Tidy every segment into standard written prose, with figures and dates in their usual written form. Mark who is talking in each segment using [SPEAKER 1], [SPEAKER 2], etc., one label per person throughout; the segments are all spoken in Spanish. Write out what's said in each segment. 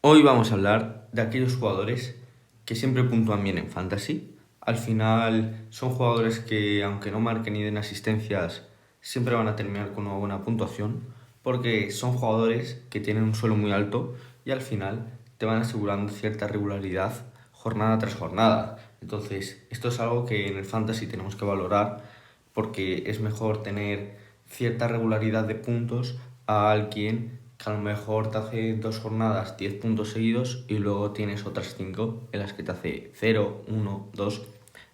[SPEAKER 1] Hoy vamos a hablar de aquellos jugadores que siempre puntúan bien en Fantasy. Al final son jugadores que, aunque no marquen ni den asistencias, siempre van a terminar con una buena puntuación porque son jugadores que tienen un suelo muy alto y al final te van asegurando cierta regularidad jornada tras jornada. Entonces, esto es algo que en el Fantasy tenemos que valorar porque es mejor tener cierta regularidad de puntos a alguien que a lo mejor te hace 2 jornadas 10 puntos seguidos y luego tienes otras 5 en las que te hace 0, 1, 2.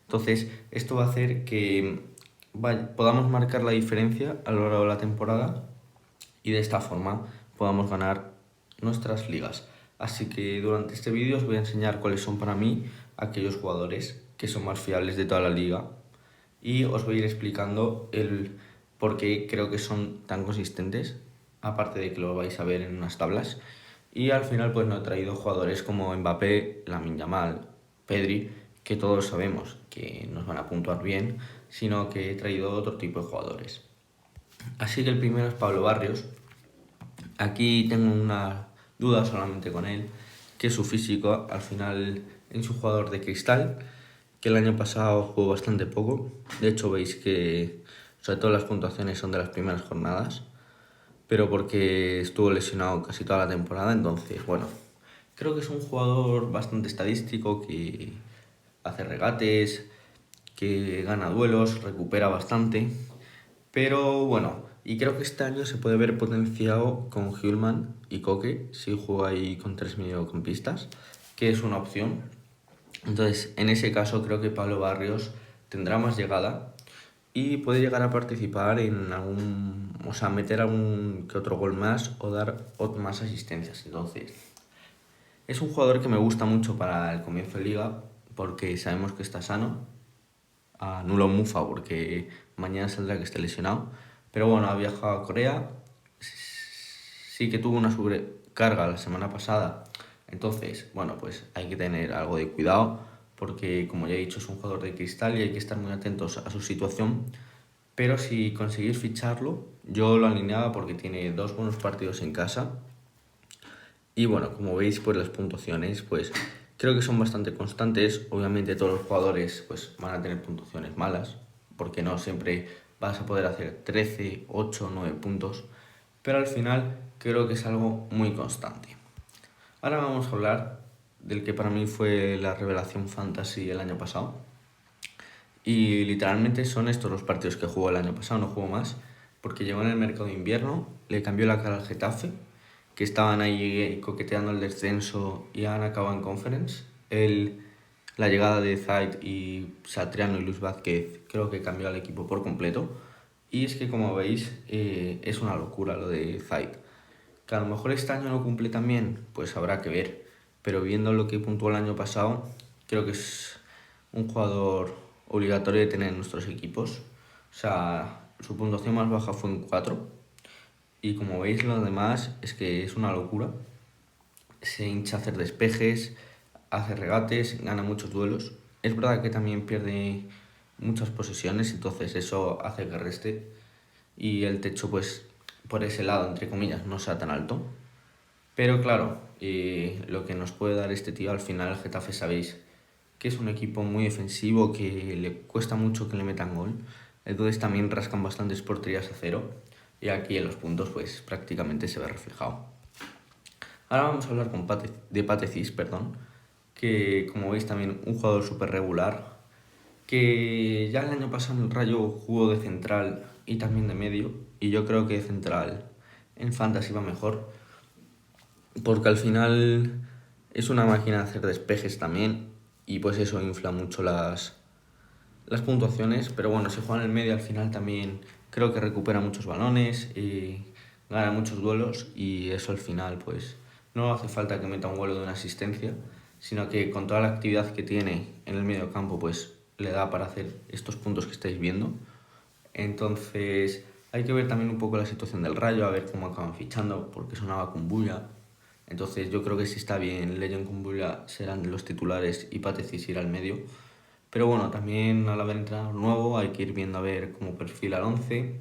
[SPEAKER 1] Entonces, esto va a hacer que podamos marcar la diferencia a lo largo de la temporada y de esta forma podamos ganar nuestras ligas. Así que durante este vídeo os voy a enseñar cuáles son para mí aquellos jugadores que son más fiables de toda la liga y os voy a ir explicando el por qué creo que son tan consistentes, aparte de que lo vais a ver en unas tablas. Y al final pues no he traído jugadores como Mbappé, Lamine Yamal, Pedri, que todos sabemos que nos van a puntuar bien, sino que he traído otro tipo de jugadores. Así que el primero es Pablo Barrios. Aquí tengo una duda solamente con él, que es su físico. Al final es un jugador de cristal, que el año pasado jugó bastante poco. De hecho veis que sobre todo las puntuaciones son de las primeras jornadas, pero porque estuvo lesionado casi toda la temporada. Entonces, bueno, creo que es un jugador bastante estadístico, que hace regates, que gana duelos, recupera bastante. Pero bueno, y creo que este año se puede ver potenciado con Hjulman y Koke si juega ahí con 3 mediocampistas, que es una opción. Entonces, en ese caso creo que Pablo Barrios tendrá más llegada y puede llegar a participar en algún, o sea, meter algún que otro gol más o dar más asistencias. Entonces, es un jugador que me gusta mucho para el comienzo de liga porque sabemos que está sano. Nulo Mufa porque mañana saldrá que esté lesionado. Pero bueno, ha viajado a Corea. Sí que tuvo una sobrecarga la semana pasada. Entonces, bueno, pues hay que tener algo de cuidado porque, como ya he dicho, es un jugador de cristal y hay que estar muy atentos a su situación. Pero si conseguís ficharlo, yo lo alineaba porque tiene 2 buenos partidos en casa. Y bueno, como veis, pues las puntuaciones, pues creo que son bastante constantes. Obviamente todos los jugadores pues van a tener puntuaciones malas, porque no siempre vas a poder hacer 13, 8, 9 puntos, pero al final creo que es algo muy constante. Ahora vamos a hablar del que para mí fue la revelación fantasy el año pasado. Y literalmente son estos los partidos que jugó el año pasado, no jugó más, porque llegó en el mercado de invierno, le cambió la cara al Getafe, que estaban ahí coqueteando el descenso y han acabado en Conference. La llegada de Zayt y Satriano y Luis Vázquez creo que cambió al equipo por completo. Y es que, como veis, es una locura lo de Zayt. Que a lo mejor este año no cumple tan bien, pues habrá que ver. Pero viendo lo que puntuó el año pasado, creo que es un jugador obligatorio de tener en nuestros equipos. O sea, su puntuación más baja fue en 4. Y como veis, lo demás es que es una locura. Se hincha a hacer despejes, hace regates, gana muchos duelos. Es verdad que también pierde muchas posesiones, entonces eso hace que reste. Y el techo, pues, por ese lado, entre comillas, no sea tan alto. Pero claro, lo que nos puede dar este tío al final, el Getafe, sabéis que es un equipo muy defensivo, que le cuesta mucho que le metan gol. Entonces también rascan bastantes porterías a cero. Y aquí en los puntos pues prácticamente se ve reflejado. Ahora vamos a hablar de Patecis, que como veis también un jugador súper regular, que ya el año pasado en el Rayo jugó de central y también de medio, y yo creo que de central en Fantasy va mejor, porque al final es una máquina de hacer despejes también, y pues eso infla mucho las puntuaciones. Pero bueno, si juega en el medio al final también creo que recupera muchos balones y gana muchos duelos, y eso al final pues no hace falta que meta un gol de una asistencia, sino que con toda la actividad que tiene en el medio campo pues le da para hacer estos puntos que estáis viendo. Entonces hay que ver también un poco la situación del Rayo, a ver cómo acaban fichando, porque sonaba Kumbulla. Entonces yo creo que si está bien Legion Kumbulla serán los titulares y Patecis irá al medio. Pero bueno, también al haber entrenador nuevo hay que ir viendo a ver cómo perfila el 11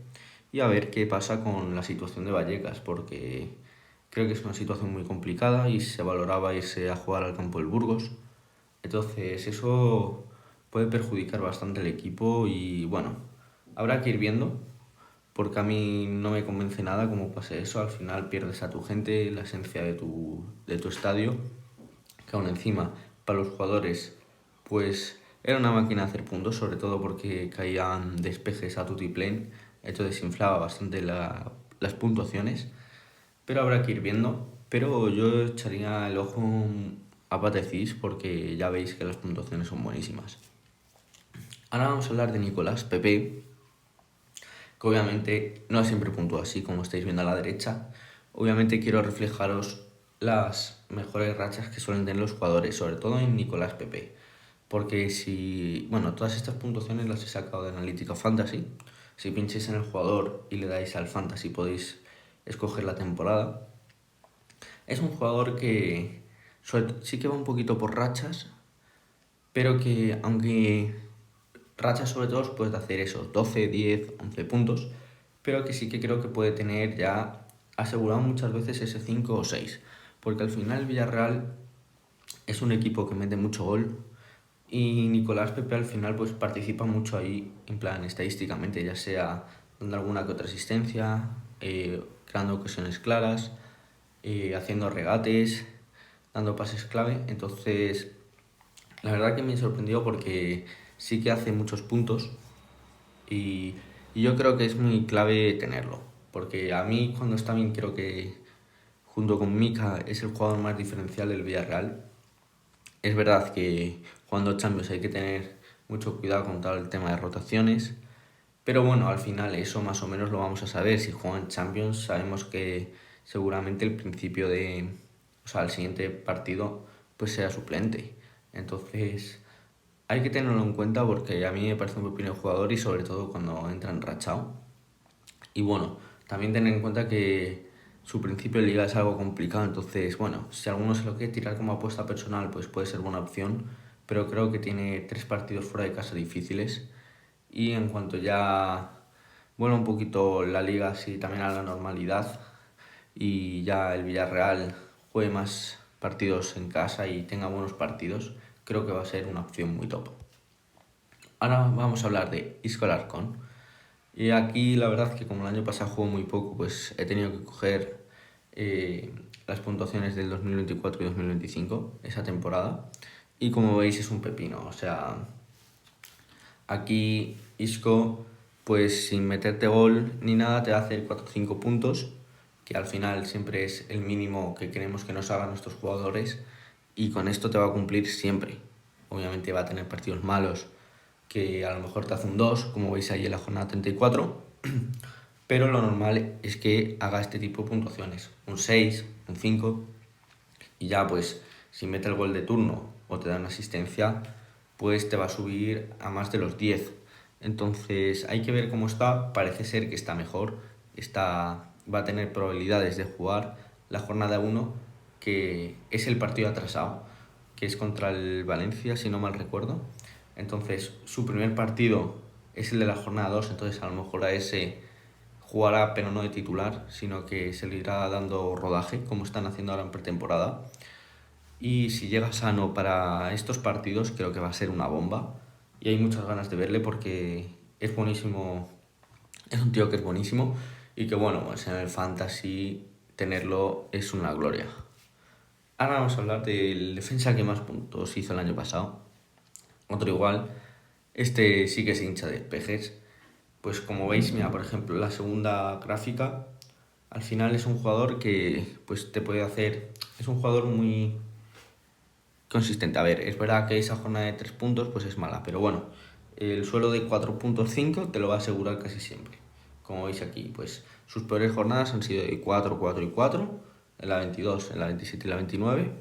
[SPEAKER 1] y a ver qué pasa con la situación de Vallecas, porque creo que es una situación muy complicada y se valoraba irse a jugar al campo del Burgos. Entonces eso puede perjudicar bastante al equipo y bueno, habrá que ir viendo, porque a mí no me convence nada cómo pase eso. Al final pierdes a tu gente, la esencia de tu estadio, que aún encima para los jugadores pues era una máquina de hacer puntos, sobre todo porque caían despejes a tutiplén, entonces inflaba bastante las puntuaciones, pero habrá que ir viendo. Pero yo echaría el ojo a Patecis porque ya veis que las puntuaciones son buenísimas. Ahora vamos a hablar de Nicolás Pepe, que obviamente no siempre puntúa así, como estáis viendo a la derecha. Obviamente quiero reflejaros las mejores rachas que suelen tener los jugadores, sobre todo en Nicolás Pepe. Porque bueno, todas estas puntuaciones las he sacado de Analítica Fantasy. Si pincháis en el jugador y le dais al Fantasy podéis escoger la temporada. Es un jugador que sí que va un poquito por rachas, pero que aunque rachas sobre todo puedes hacer eso, 12, 10, 11 puntos, pero que sí que creo que puede tener ya asegurado muchas veces ese 5 o 6, porque al final el Villarreal es un equipo que mete mucho gol y Nicolás Pepe al final pues participa mucho ahí, en plan estadísticamente, ya sea dando alguna que otra asistencia, creando ocasiones claras, haciendo regates, dando pases clave. Entonces la verdad que me sorprendió porque sí que hace muchos puntos y, y yo creo que es muy clave tenerlo, porque a mí cuando está bien creo que junto con Mika es el jugador más diferencial del Villarreal. Es verdad que jugando Champions hay que tener mucho cuidado con todo el tema de rotaciones, pero bueno, al final eso más o menos lo vamos a saber. Si juegan Champions sabemos que seguramente el principio o sea, el siguiente partido pues sea suplente. Entonces hay que tenerlo en cuenta porque a mí me parece un pepino de jugador y sobre todo cuando entra enrachado. Y bueno, también tener en cuenta que su principio de liga es algo complicado, entonces bueno, si alguno se lo quiere tirar como apuesta personal pues puede ser buena opción, pero creo que tiene 3 partidos fuera de casa difíciles y en cuanto ya vuelva un poquito la liga así también a la normalidad y ya el Villarreal juegue más partidos en casa y tenga buenos partidos, creo que va a ser una opción muy top. Ahora vamos a hablar de Isco Alarcón. Y aquí la verdad que como el año pasado jugó muy poco, pues he tenido que coger las puntuaciones del 2024 y 2025, esa temporada. Y como veis es un pepino, o sea, aquí Isco, pues sin meterte gol ni nada, te va a hacer 4 o 5 puntos, que al final siempre es el mínimo que queremos que nos hagan nuestros jugadores, y con esto te va a cumplir siempre. Obviamente va a tener partidos malos, que a lo mejor te hace un 2 como veis ahí en la jornada 34, pero lo normal es que haga este tipo de puntuaciones, un 6, un 5, y ya pues si mete el gol de turno o te da una asistencia, pues te va a subir a más de los 10. Entonces hay que ver cómo está, parece ser que está mejor, va a tener probabilidades de jugar la jornada 1, que es el partido atrasado, que es contra el Valencia, si no mal recuerdo. Entonces su primer partido es el de la jornada 2, entonces a lo mejor a ese jugará pero no de titular, sino que se le irá dando rodaje, como están haciendo ahora en pretemporada. Y si llega sano para estos partidos, creo que va a ser una bomba. Y hay muchas ganas de verle porque es buenísimo, es un tío que es buenísimo y que bueno, pues en el fantasy tenerlo es una gloria. Ahora vamos a hablar del defensa que más puntos hizo el año pasado. Otro igual, este sí que se hincha de despejes. Pues como veis, mira, por ejemplo, la segunda gráfica, al final es un jugador que pues te puede hacer, es un jugador muy consistente. A ver, es verdad que esa jornada de 3 puntos pues es mala, pero bueno, el suelo de 4.5 te lo va a asegurar casi siempre. Como veis aquí, pues sus peores jornadas han sido de 4, 4 y 4, en la 22, en la 27 y la 29.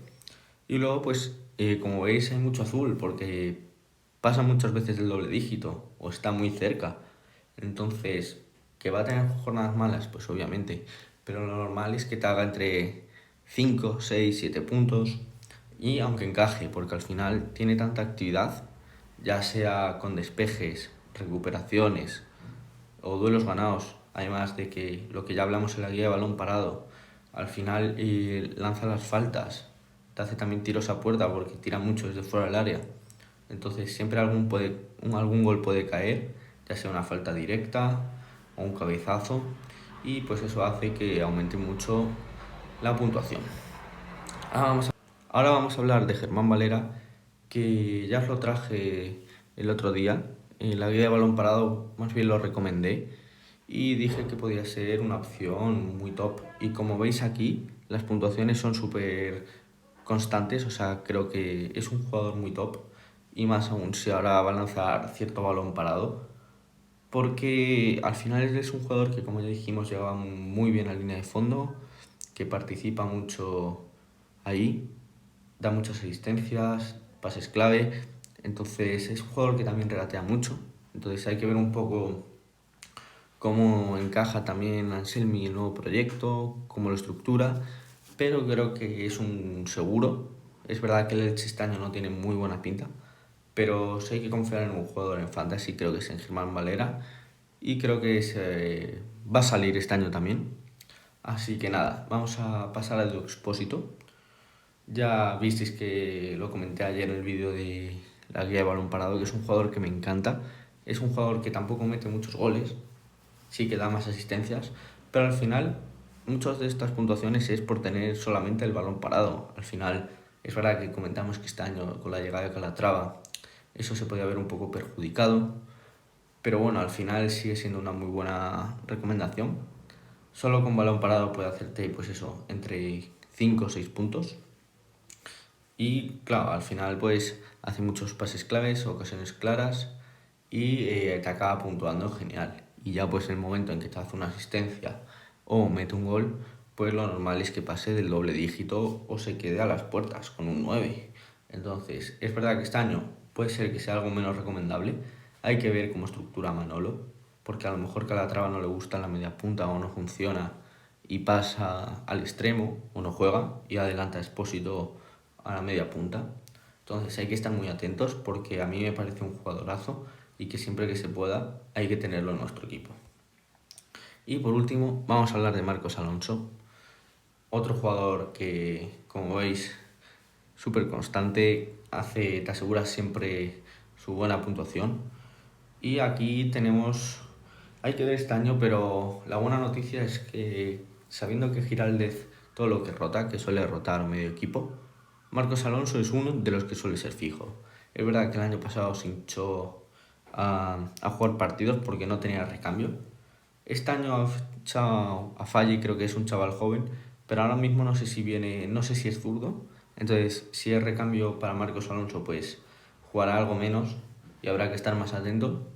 [SPEAKER 1] Y luego, pues, como veis, hay mucho azul porque pasa muchas veces del doble dígito o está muy cerca. Entonces, ¿que va a tener jornadas malas? Pues obviamente. Pero lo normal es que te haga entre 5, 6, 7 puntos. Y aunque encaje, porque al final tiene tanta actividad, ya sea con despejes, recuperaciones o duelos ganados, además de que lo que ya hablamos en la guía de balón parado, al final lanza las faltas, te hace también tiros a puerta porque tira mucho desde fuera del área. Entonces siempre algún gol puede caer, ya sea una falta directa o un cabezazo, y pues eso hace que aumente mucho la puntuación. Ahora vamos a hablar de Germán Valera, que ya os lo traje el otro día. En la guía de balón parado más bien lo recomendé y dije que podía ser una opción muy top. Y como veis aquí, las puntuaciones son súper constantes, o sea, creo que es un jugador muy top. Y más aún si ahora va a lanzar cierto balón parado, porque al final él es un jugador que, como ya dijimos, llega muy bien a línea de fondo, que participa mucho ahí, da muchas asistencias, pases clave, entonces es un jugador que también regatea mucho, entonces hay que ver un poco cómo encaja también Anselmi el nuevo proyecto, cómo lo estructura, pero creo que es un seguro. Es verdad que el Elche este año no tiene muy buena pinta, pero si hay que confiar en un jugador en Fantasy, creo que es en Germán Valera, y creo que va a salir este año también. Así que nada, vamos a pasar al Expósito. Ya visteis que lo comenté ayer en el vídeo de la guía de balón parado, que es un jugador que me encanta. Es un jugador que tampoco mete muchos goles, sí que da más asistencias, pero al final muchas de estas puntuaciones es por tener solamente el balón parado. Al final es verdad que comentamos que este año con la llegada de Calatrava eso se podía ver un poco perjudicado, pero bueno, al final sigue siendo una muy buena recomendación. Solo con balón parado puede hacerte pues eso, entre 5 o 6 puntos. Y claro, al final pues hace muchos pases claves, ocasiones claras y te acaba puntuando genial. Y ya pues en el momento en que te hace una asistencia o mete un gol, pues lo normal es que pase del doble dígito o se quede a las puertas con un 9. Entonces, es verdad que este año puede ser que sea algo menos recomendable. Hay que ver cómo estructura Manolo, porque a lo mejor Calatrava no le gusta la media punta o no funciona y pasa al extremo o no juega y adelanta a Expósito a la media punta. Entonces hay que estar muy atentos porque a mí me parece un jugadorazo y que siempre que se pueda hay que tenerlo en nuestro equipo. Y por último vamos a hablar de Marcos Alonso, otro jugador que, como veis, súper constante, te asegura siempre su buena puntuación. Y aquí hay que ver este año, pero la buena noticia es que sabiendo que Giraldez todo lo que rota, que suele rotar medio equipo, Marcos Alonso es uno de los que suele ser fijo. Es verdad que el año pasado se hinchó a jugar partidos porque no tenía recambio. Este año ha fichado a Falli, creo que es un chaval joven, pero ahora mismo no sé si es zurdo. Entonces, si es recambio para Marcos Alonso, pues jugará algo menos y habrá que estar más atento.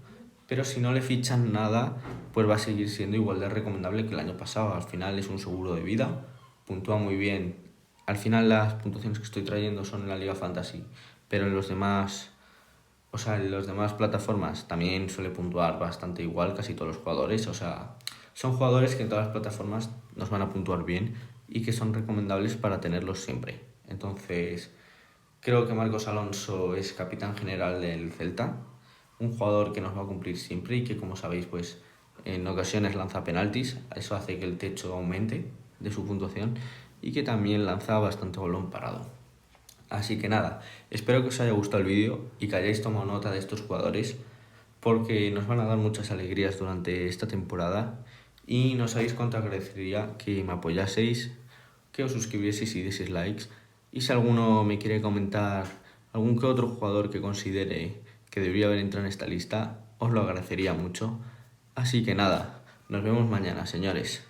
[SPEAKER 1] Pero si no le fichan nada, pues va a seguir siendo igual de recomendable que el año pasado. Al final es un seguro de vida, puntúa muy bien. Al final las puntuaciones que estoy trayendo son en la Liga Fantasy, pero en en las demás plataformas también suele puntuar bastante igual casi todos los jugadores. O sea, son jugadores que en todas las plataformas nos van a puntuar bien y que son recomendables para tenerlos siempre. Entonces, creo que Marcos Alonso es capitán general del Celta, un jugador que nos va a cumplir siempre y que, como sabéis, pues en ocasiones lanza penaltis. Eso hace que el techo aumente de su puntuación y que también lanza bastante balón parado. Así que nada, espero que os haya gustado el vídeo y que hayáis tomado nota de estos jugadores porque nos van a dar muchas alegrías durante esta temporada y no sabéis cuánto agradecería que me apoyaseis, que os suscribieseis y deseis likes, y si alguno me quiere comentar algún que otro jugador que considere que debería haber entrado en esta lista, os lo agradecería mucho. Así que nada, nos vemos mañana, señores.